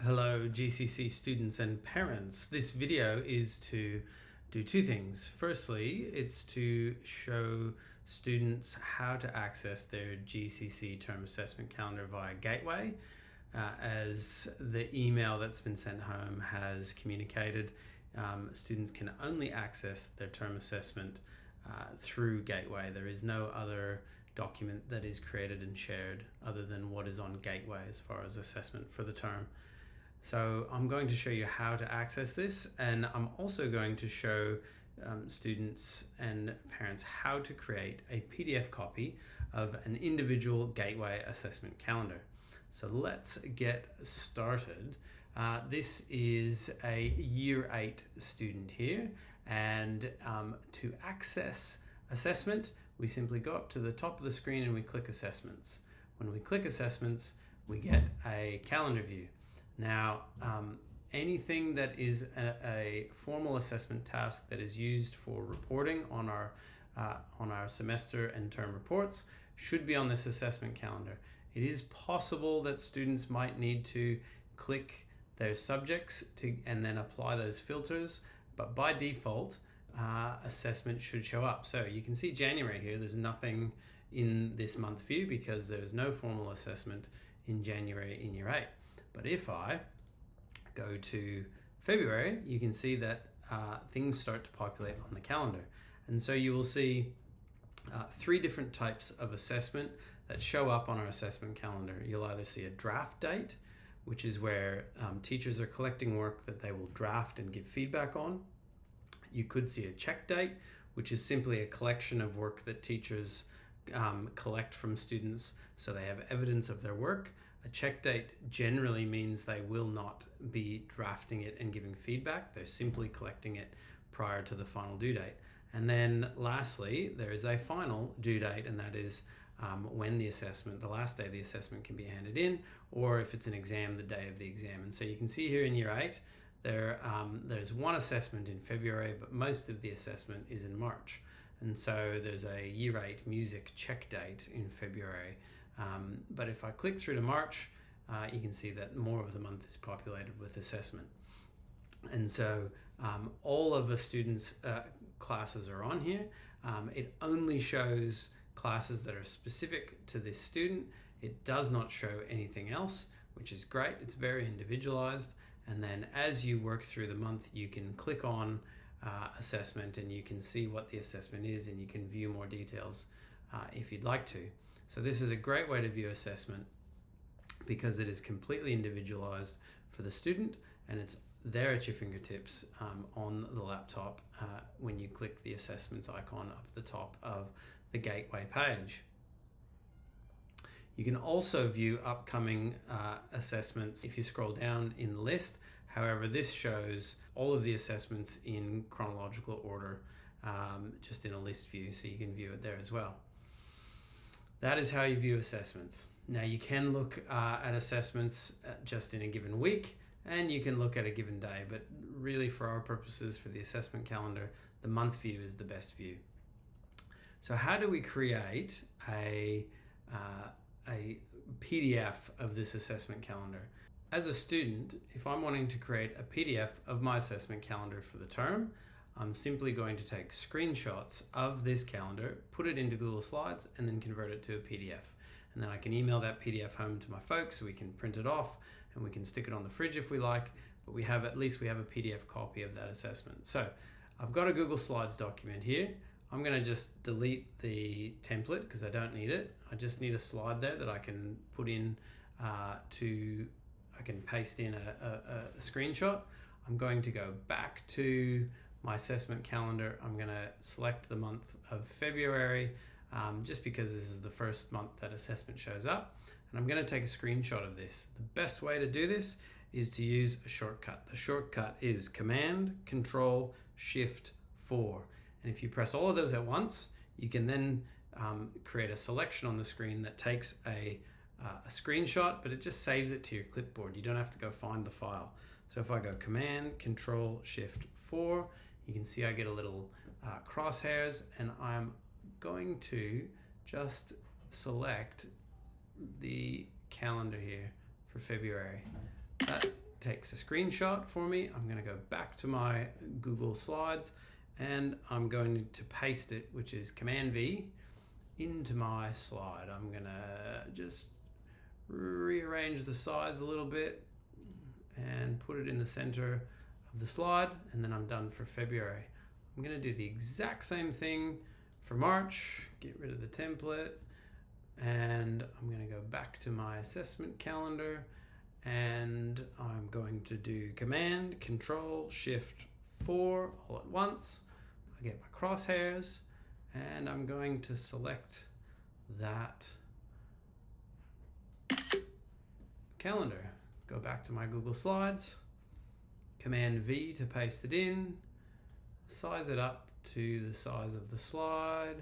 Hello GCC students and parents. This video is to do two things. Firstly, it's to show students how to access their GCC term assessment calendar via Gateway. As the email that's been sent home has communicated, students can only access their term assessment through Gateway. There is no other document that is created and shared other than what is on Gateway as far as assessment for the term. So I'm going to show you how to access this, and I'm also going to show students and parents how to create a PDF copy of an individual Gateway assessment calendar. So let's get started. This is a Year 8 student here, and to access assessment, we simply go up to the top of the screen and we click Assessments. When we click Assessments, we get a calendar view. Now, anything that is a formal assessment task that is used for reporting on our semester and term reports should be on this assessment calendar. It is possible that students might need to click their subjects and then apply those filters, but by default, assessment should show up. So you can see January here, there's nothing in this month view because there's no formal assessment in January in Year 8. But if I go to February, you can see that things start to populate on the calendar. And so you will see three different types of assessment that show up on our assessment calendar. You'll either see a draft date, which is where teachers are collecting work that they will draft and give feedback on. You could see a check date, which is simply a collection of work that teachers collect from students so they have evidence of their work. A check date generally means they will not be drafting it and giving feedback. They're simply collecting it prior to the final due date. And then lastly, there is a final due date, and that is when the last day of the assessment can be handed in, or if it's an exam, the day of the exam. And so you can see here in Year 8, there's one assessment in February, but most of the assessment is in March. And so there's a Year 8 music check date in February. But if I click through to March, you can see that more of the month is populated with assessment. And so all of the students' classes are on here. It only shows classes that are specific to this student. It does not show anything else, which is great. It's very individualized. And then as you work through the month, you can click on assessment and you can see what the assessment is, and you can view more details if you'd like to. So this is a great way to view assessment because it is completely individualized for the student, and it's there at your fingertips on the laptop when you click the assessments icon up at the top of the Gateway page. You can also view upcoming assessments if you scroll down in the list. However, this shows all of the assessments in chronological order, just in a list view, so you can view it there as well. That is how you view assessments. Now you can look at assessments just in a given week, and you can look at a given day, but really for our purposes for the assessment calendar, the month view is the best view. So how do we create a PDF of this assessment calendar? As a student, if I'm wanting to create a PDF of my assessment calendar for the term, I'm simply going to take screenshots of this calendar, put it into Google Slides, and then convert it to a PDF. And then I can email that PDF home to my folks, so we can print it off and we can stick it on the fridge if we like, but at least we have a PDF copy of that assessment. So I've got a Google Slides document here. I'm going to just delete the template because I don't need it. I just need a slide there that I can put in I can paste in a screenshot. I'm going to go back to my assessment calendar. I'm going to select the month of February just because this is the first month that assessment shows up, and I'm going to take a screenshot of this. The best way to do this is to use a shortcut. The shortcut is Command Control Shift 4, and if you press all of those at once, you can then create a selection on the screen that takes a screenshot, but it just saves it to your clipboard. You don't have to go find the file. So if I go Command Control Shift 4, you can see I get a little crosshairs, and I'm going to just select the calendar here for February. That takes a screenshot for me. I'm going to go back to my Google Slides and I'm going to paste it, which is Command V, into my slide. I'm going to just rearrange the size a little bit and put it in the center of the slide, and then I'm done for February. I'm going to do the exact same thing for March, get rid of the template, and I'm going to go back to my assessment calendar and I'm going to do Command Control Shift 4 all at once. I get my crosshairs and I'm going to select that calendar. Go back to my Google Slides, Command V to paste it in, size it up to the size of the slide,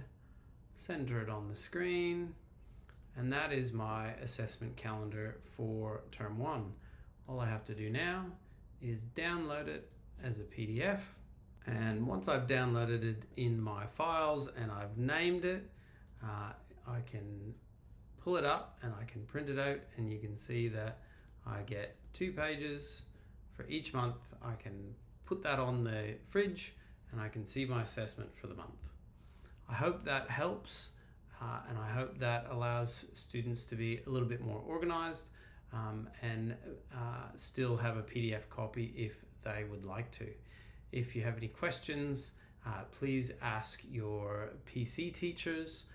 center it on the screen, and that is my assessment calendar for Term 1. All I have to do now is download it as a PDF, and once I've downloaded it in my files and I've named it, I can pull it up and I can print it out, and you can see that I get 2 pages for each month. I can put that on the fridge and I can see my assessment for the month. I hope that helps, and I hope that allows students to be a little bit more organized and still have a PDF copy if they would like to. If you have any questions, please ask your PC teachers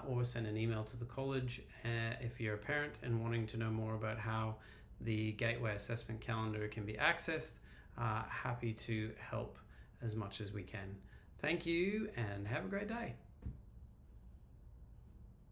or send an email to the college if you're a parent and wanting to know more about how the Gateway Assessment Calendar can be accessed. Happy to help as much as we can. Thank you and have a great day.